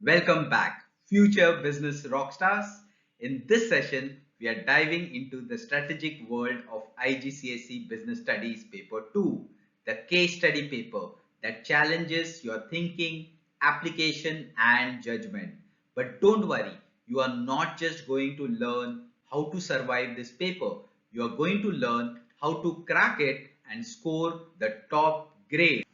Welcome back, future business rockstars. In this session, we are diving into the strategic world of IGCSE Business Studies Paper 2, the case study paper that challenges your thinking, application, and judgment. But don't worry, you are not just going to learn how to survive this paper, you are going to learn how to crack it and score the top grade.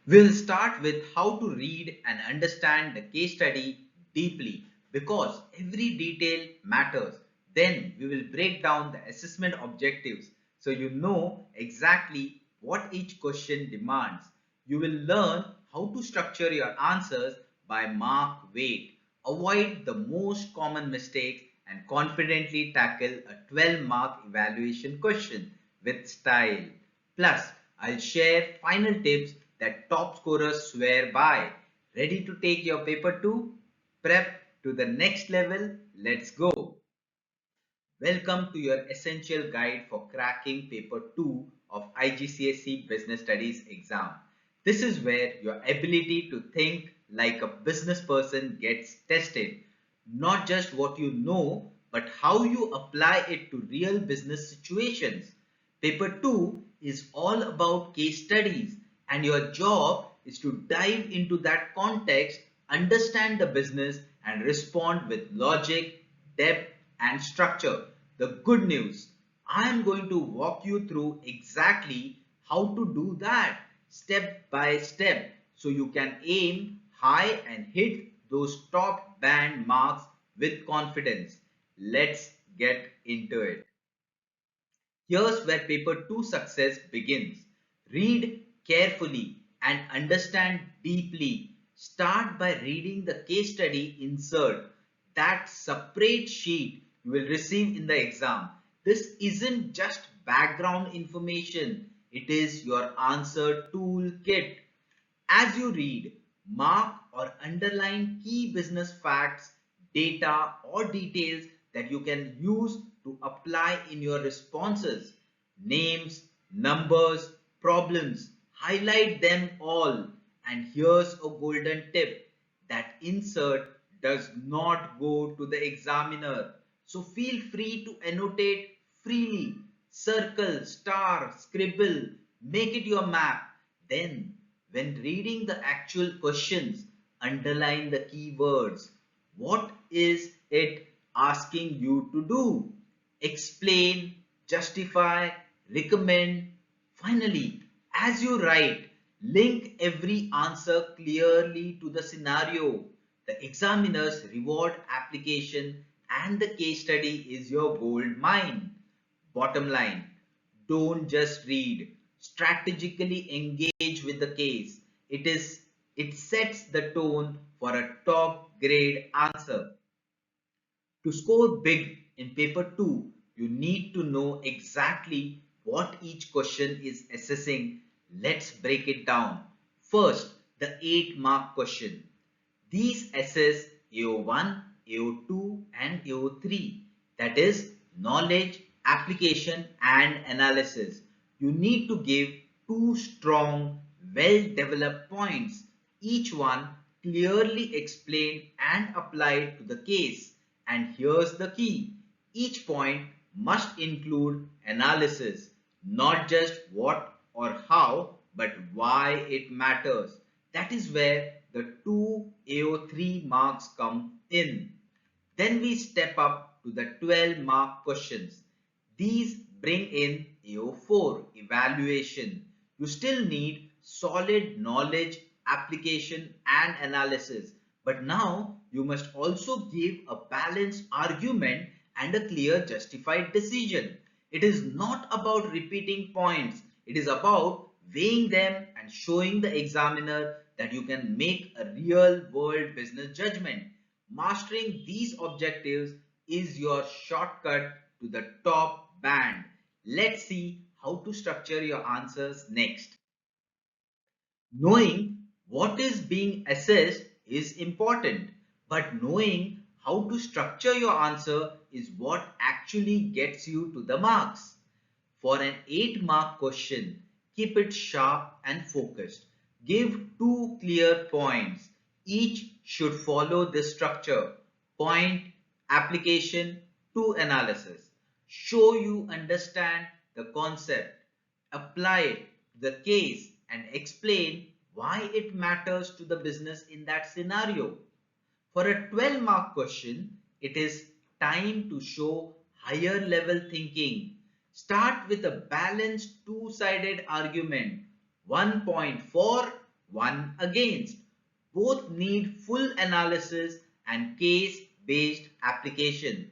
We'll start with how to read and understand the case study deeply because every detail matters. Then we will break down the assessment objectives so you know exactly what each question demands. You will learn how to structure your answers by mark weight, avoid the most common mistakes, and confidently tackle a 12-mark evaluation question with style. Plus, I'll share final tips that top scorers swear by. Ready to take your paper 2? Prep to the next level? Let's go. Welcome to your essential guide for cracking paper 2 of IGCSE Business Studies exam. This is where your ability to think like a business person gets tested. Not just what you know, but how you apply it to real business situations. Paper 2 is all about case studies, and your job is to dive into that context, understand the business, and respond with logic, depth, and structure. The good news, I am going to walk you through exactly how to do that step by step so you can aim high and hit those top band marks with confidence. Let's get into it. Here's where paper 2 success begins. Read carefully and understand deeply. Start by reading the case study insert, that separate sheet you will receive in the exam. This isn't just background information, it is your answer toolkit. As you read, mark or underline key business facts, data, or details that you can use to apply in your responses. Names, numbers, problems, highlight them all. And here's a golden tip, that insert does not go to the examiner. So feel free to annotate freely. Circle, star, scribble, make it your map. Then when reading the actual questions, underline the keywords. What is it asking you to do? Explain, justify, recommend. Finally, as you write, link every answer clearly to the scenario. The examiner's reward application and the case study is your gold mine. Bottom line, don't just read. Strategically engage with the case. It sets the tone for a top grade answer. To score big in paper 2, you need to know exactly what each question is assessing. Let's break it down. First, the 8-mark question. These assess AO1, AO2 and AO3, that is knowledge, application and analysis. You need to give two strong, well-developed points, each one clearly explained and applied to the case. And here's the key. Each point must include analysis, not just what or how, but why it matters. That is where the two AO3 marks come in. Then we step up to the 12-mark questions. These bring in AO4 evaluation. You still need solid knowledge, application and analysis. But now you must also give a balanced argument and a clear justified decision. It is not about repeating points. It is about weighing them and showing the examiner that you can make a real world business judgment. Mastering these objectives is your shortcut to the top band. Let's see how to structure your answers next. Knowing what is being assessed is important, but knowing how to structure your answer is what actually gets you to the marks. For an 8-mark question, keep it sharp and focused. Give two clear points. Each should follow this structure: point, application to analysis. Show you understand the concept, apply it to the case, and explain why it matters to the business in that scenario. For a 12-mark question, it is time to show higher level thinking. Start with a balanced two-sided argument, one point for, one against. Both need full analysis and case-based application.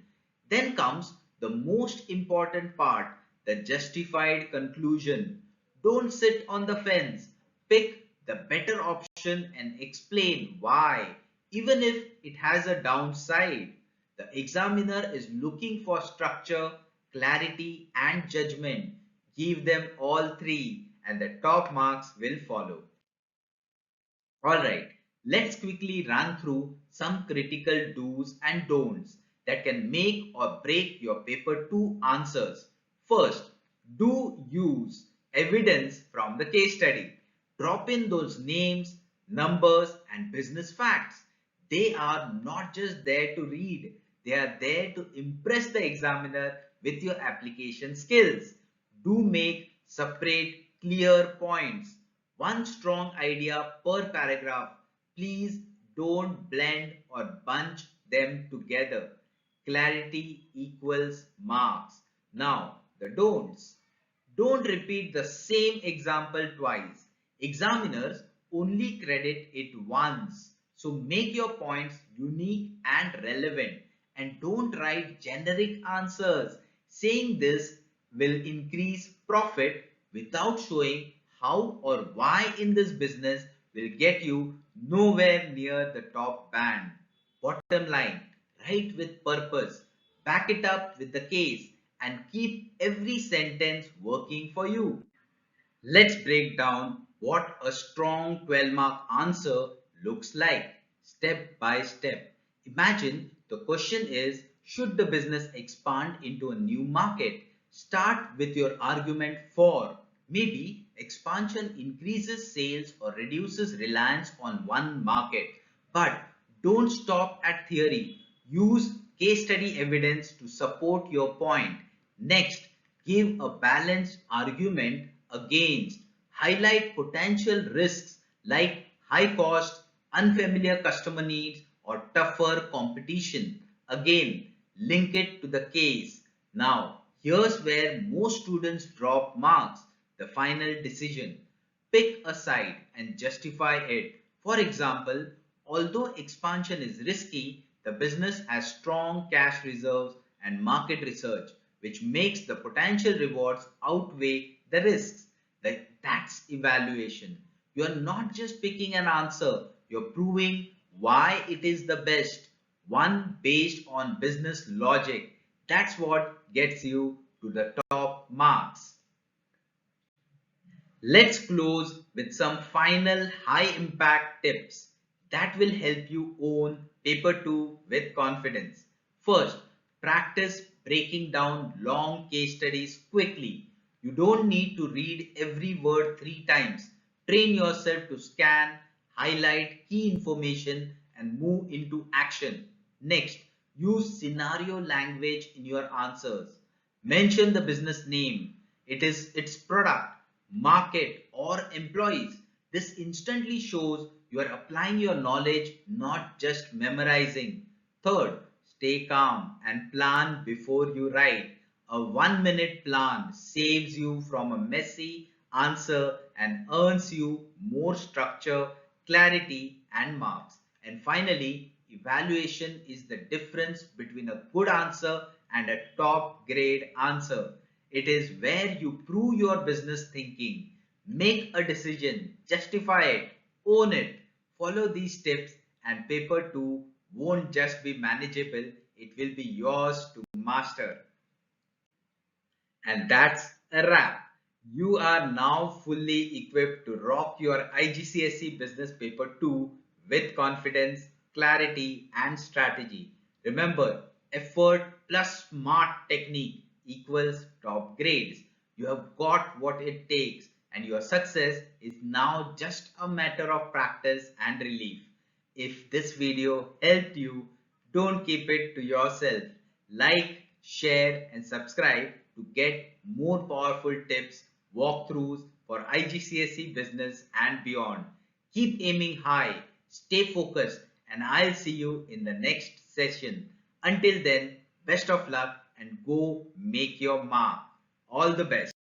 Then comes the most important part, the justified conclusion. Don't sit on the fence. Pick the better option and explain why, even if it has a downside. The examiner is looking for structure, clarity, and judgment. Give them all three, and the top marks will follow. Alright, let's quickly run through some critical do's and don'ts that can make or break your paper 2 answers. First, do use evidence from the case study. Drop in those names, numbers, and business facts. They are not just there to read, they are there to impress the examiner with your application skills. Do make separate, clear points. One strong idea per paragraph. Please don't blend or bunch them together. Clarity equals marks. Now, the don'ts. Don't repeat the same example twice. Examiners only credit it once. So make your points unique and relevant, and don't write generic answers. Saying this will increase profit without showing how or why in this business will get you nowhere near the top band. Bottom line, write with purpose, back it up with the case, and keep every sentence working for you. Let's break down what a strong 12-mark answer looks like, step by step. Imagine the question is, should the business expand into a new market? Start with your argument for. Maybe expansion increases sales or reduces reliance on one market. But don't stop at theory. Use case study evidence to support your point. Next, give a balanced argument against. Highlight potential risks like high cost, unfamiliar customer needs, or tougher competition. Again, link it to the case. Now, here's where most students drop marks, the final decision. Pick a side and justify it. For example, although expansion is risky, the business has strong cash reserves and market research, which makes the potential rewards outweigh the risks. That's evaluation. You're not just picking an answer, you're proving why it is the best, one based on business logic. That's what gets you to the top marks. Let's close with some final high impact tips that will help you own paper 2 with confidence. First, practice breaking down long case studies quickly. You don't need to read every word 3 times. Train yourself to scan, highlight key information, and move into action. Next, use scenario language in your answers. Mention the business name, its product, market, or employees. This instantly shows you are applying your knowledge, not just memorizing. Third, stay calm and plan before you write. A 1 minute plan saves you from a messy answer and earns you more structure, clarity, and marks. And finally, evaluation is the difference between a good answer and a top grade answer. It is where you prove your business thinking, make a decision, justify it, own it. Follow these tips, and paper 2 won't just be manageable, it will be yours to master. And that's a wrap. You are now fully equipped to rock your IGCSE Business Paper 2 with confidence, clarity, and strategy. Remember, effort plus smart technique equals top grades. You have got what it takes, and your success is now just a matter of practice and relief. If this video helped you, don't keep it to yourself. Like, share, and subscribe to get more powerful tips, walkthroughs for IGCSE business and beyond. Keep aiming high, stay focused, and I'll see you in the next session. Until then, best of luck and go make your mark. All the best.